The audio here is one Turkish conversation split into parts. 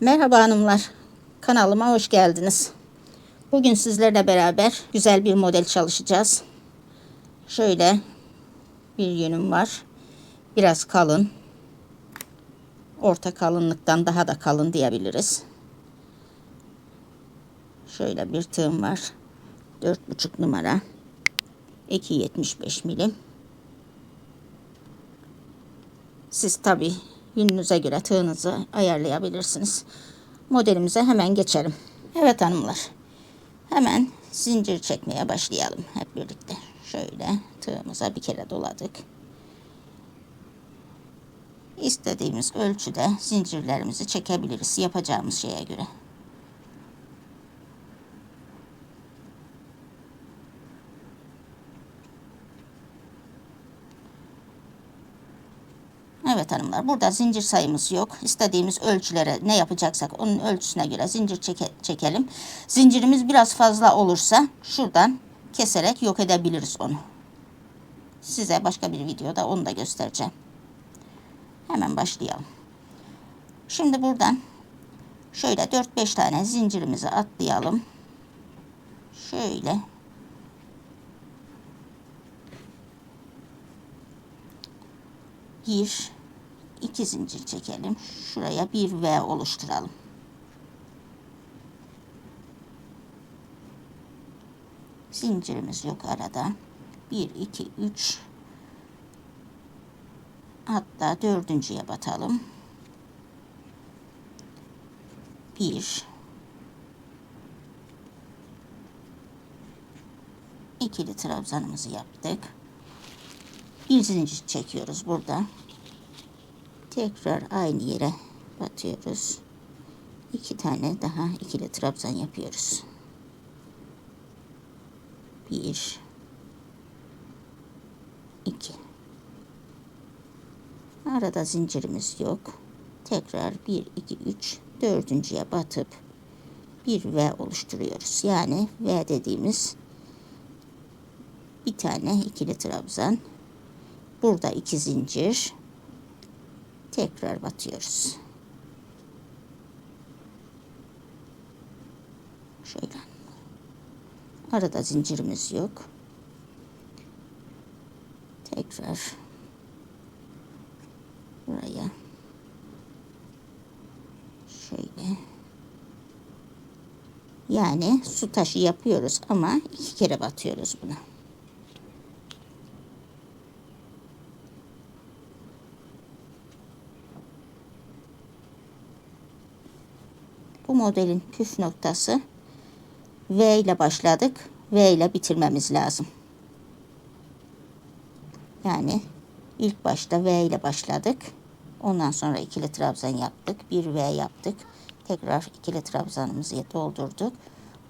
Merhaba hanımlar, kanalıma hoş geldiniz. Bugün sizlerle beraber güzel bir model çalışacağız. Şöyle bir yünüm var. Biraz kalın. Orta kalınlıktan daha da kalın diyebiliriz. Şöyle bir tığım var. 4,5 numara. 2,75 milim. Siz tabi yününüze göre tığınızı ayarlayabilirsiniz. Modelimize hemen geçelim. Evet hanımlar. Hemen zincir çekmeye başlayalım hep birlikte. Şöyle tığımıza bir kere doladık. İstediğimiz ölçüde zincirlerimizi çekebiliriz yapacağımız şeye göre. Evet hanımlar, burada zincir sayımız yok. İstediğimiz ölçülere ne yapacaksak onun ölçüsüne göre zincir çekelim. Zincirimiz biraz fazla olursa şuradan keserek yok edebiliriz onu. Size başka bir videoda onu da göstereceğim. Hemen başlayalım. Şimdi buradan şöyle 4-5 tane zincirimizi atlayalım. Şöyle. Bir, iki zincir çekelim. Şuraya bir V oluşturalım. Zincirimiz yok arada. 1, 2, 3. Hatta dördüncüye batalım. 1, ikili trabzanımızı yaptık. Bir zincir çekiyoruz burada. Tekrar aynı yere batıyoruz. 2 tane daha ikili trabzan yapıyoruz. 1, 2. Arada zincirimiz yok. Tekrar 1, 2, 3, dördüncüye batıp bir V oluşturuyoruz. Yani V dediğimiz bir tane ikili trabzan. Burada 2 zincir. Tekrar batıyoruz. Şöyle. Arada zincirimiz yok. Tekrar buraya şöyle. Yani su taşı yapıyoruz ama 2 kere batıyoruz buna. Bu modelin püf noktası V ile başladık. V ile bitirmemiz lazım. Yani ilk başta V ile başladık. Ondan sonra ikili trabzan yaptık. Bir V yaptık. Tekrar ikili trabzanımızı doldurduk.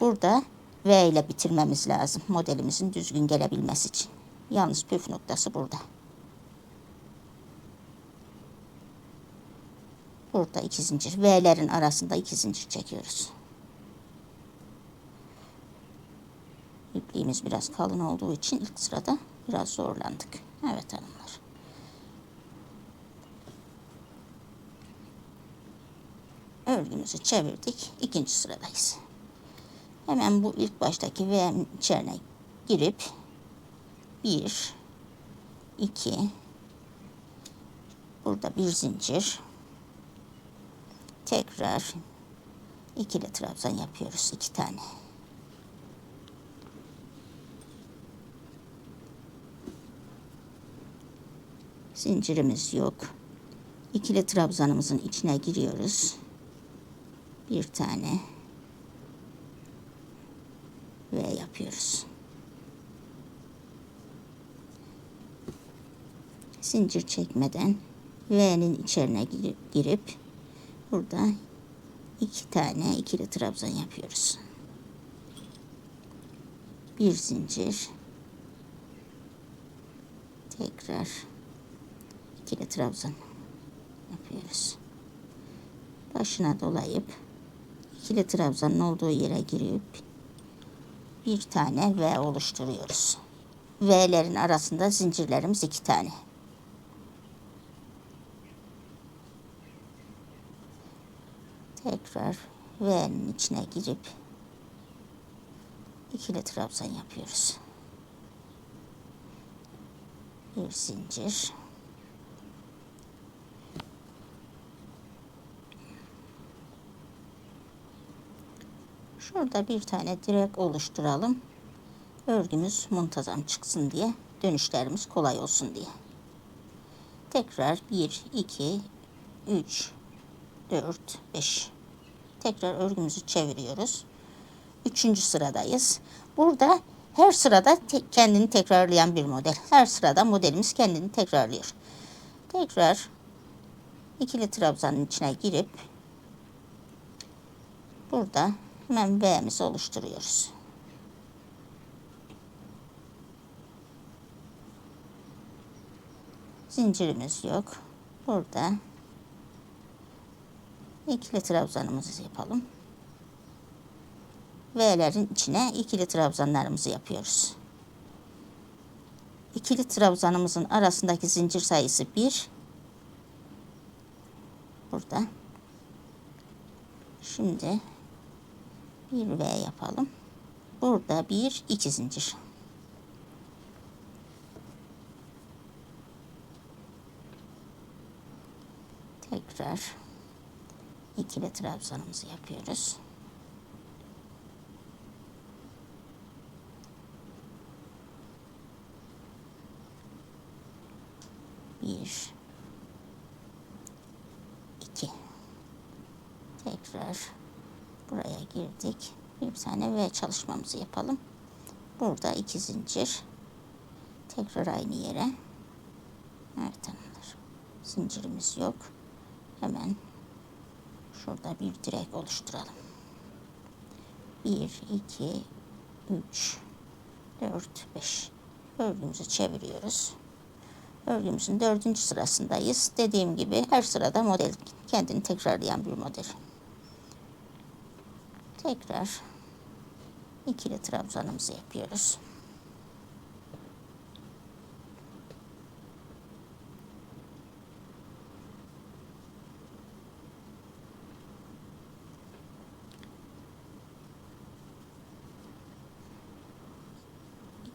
Burada V ile bitirmemiz lazım. Modelimizin düzgün gelebilmesi için. Yalnız püf noktası burada. Burada 2 zincir. V'lerin arasında 2 zincir çekiyoruz. İpliğimiz biraz kalın olduğu için ilk sırada biraz zorlandık. Evet hanımlar. Örgümüzü çevirdik. İkinci sıradayız. Hemen bu ilk baştaki V'nin içine girip 1, 2, burada bir zincir. Tekrar ikili trabzan yapıyoruz. 2 tane. Zincirimiz yok. İkili trabzanımızın içine giriyoruz. Bir tane V yapıyoruz. Zincir çekmeden V'nin içine girip burada 2 tane ikili trabzan yapıyoruz. Bir zincir. Tekrar ikili trabzan yapıyoruz. Başına dolayıp ikili trabzanın olduğu yere girip bir tane V oluşturuyoruz. V'lerin arasında zincirlerimiz 2 tane. Tekrar Tekrar V'nin içine girip ikili trabzan yapıyoruz. Bir zincir. Şurada bir tane direk oluşturalım. Örgümüz muntazam çıksın diye, dönüşlerimiz kolay olsun diye. Tekrar 1, 2, 3, 4, 5. Tekrar örgümüzü çeviriyoruz. 3. sıradayız. Burada her sırada kendini tekrarlayan bir model. Her sırada modelimiz kendini tekrarlıyor. Tekrar ikili trabzanın içine girip burada hemen V'mizi oluşturuyoruz. Zincirimiz yok. Burada ikili trabzanımızı yapalım. V'lerin içine ikili trabzanlarımızı yapıyoruz. İkili trabzanımızın arasındaki zincir sayısı 1. Burada. Şimdi bir V yapalım. Burada 1, 2 zincir. Tekrar ikili trabzanımızı yapıyoruz. Bir, iki. Tekrar buraya girdik. Bir tane V çalışmamızı yapalım. Burada 2 zincir. Tekrar aynı yere. Evet, tamamdır. Zincirimiz yok. Hemen şurada bir direk oluşturalım. 1, 2, 3, 4, 5. Örgümüzü çeviriyoruz. Örgümüzün 4. sırasındayız. Dediğim gibi her sırada model kendini tekrarlayan bir model. Tekrar ikili trabzanımızı yapıyoruz.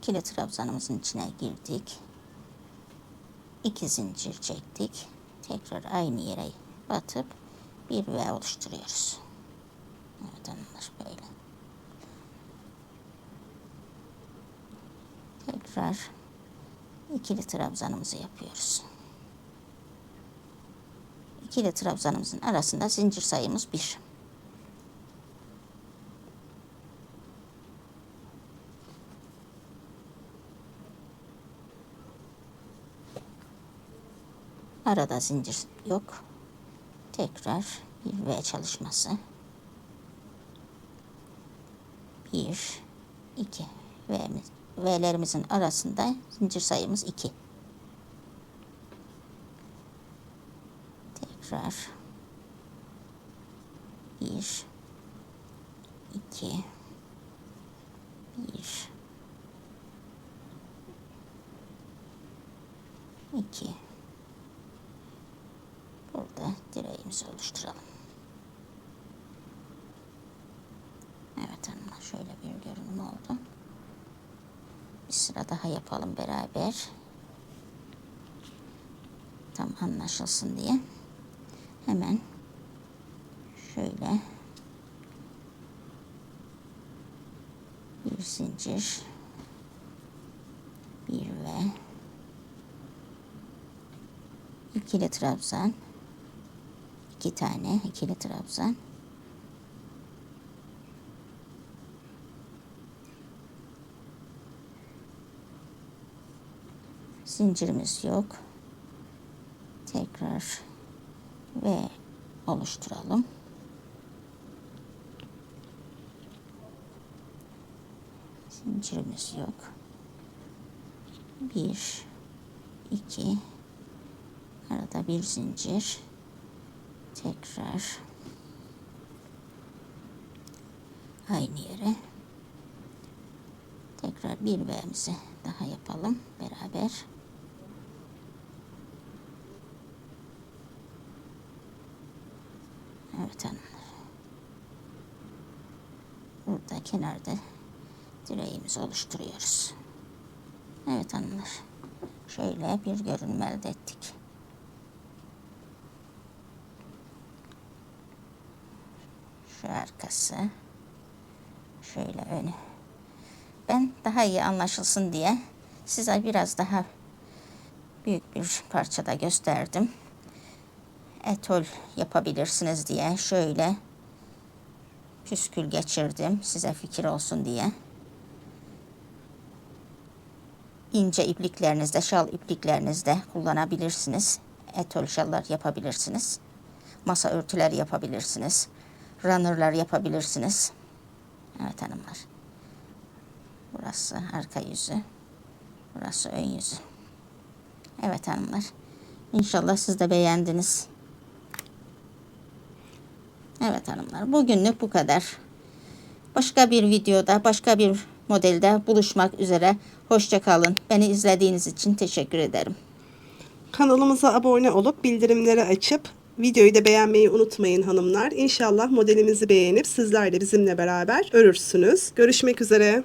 İkili trabzanımızın içine girdik. 2 zincir çektik. Tekrar aynı yere batıp bir V oluşturuyoruz. Evet, anlar böyle. Tekrar ikili trabzanımızı yapıyoruz. İkili trabzanımızın arasında zincir sayımız 1. Arada zincir yok. Tekrar bir V çalışması. 1, 2. V'lerimizin arasında zincir sayımız 2. Tekrar 1, 2, 1, 2. Burada direğimizi oluşturalım. Evet hanımlar, şöyle bir görünüm oldu. Bir sıra daha yapalım beraber. Tam anlaşılsın diye. Hemen şöyle bir zincir, bir ve ikili trabzan, 2 tane ikili trabzan, zincirimiz yok. Tekrar ve oluşturalım. Zincirimiz yok. 1, 2, arada bir zincir. Tekrar aynı yere. Tekrar bir V'mizi daha yapalım beraber. Evet hanımlar. burada kenarda direğimizi oluşturuyoruz. Evet hanımlar. Şöyle bir görünüm elde ettik. Şu arkası. Şöyle önü. Ben daha iyi anlaşılsın diye size biraz daha büyük bir parçada gösterdim. Etol yapabilirsiniz diye şöyle püskül geçirdim size fikir olsun diye. İnce ipliklerinizde, şal ipliklerinizde kullanabilirsiniz. Etol şallar yapabilirsiniz. Masa örtüleri yapabilirsiniz. Runner'lar yapabilirsiniz. Evet hanımlar. Burası arka yüzü. Burası ön yüzü. Evet hanımlar. İnşallah siz de beğendiniz. Evet hanımlar. Bugünlük bu kadar. Başka bir videoda, başka bir modelde buluşmak üzere. Hoşça kalın. Beni izlediğiniz için teşekkür ederim. Kanalımıza abone olup bildirimleri açıp videoyu da beğenmeyi unutmayın hanımlar. İnşallah modelimizi beğenip sizler de bizimle beraber örürsünüz. Görüşmek üzere.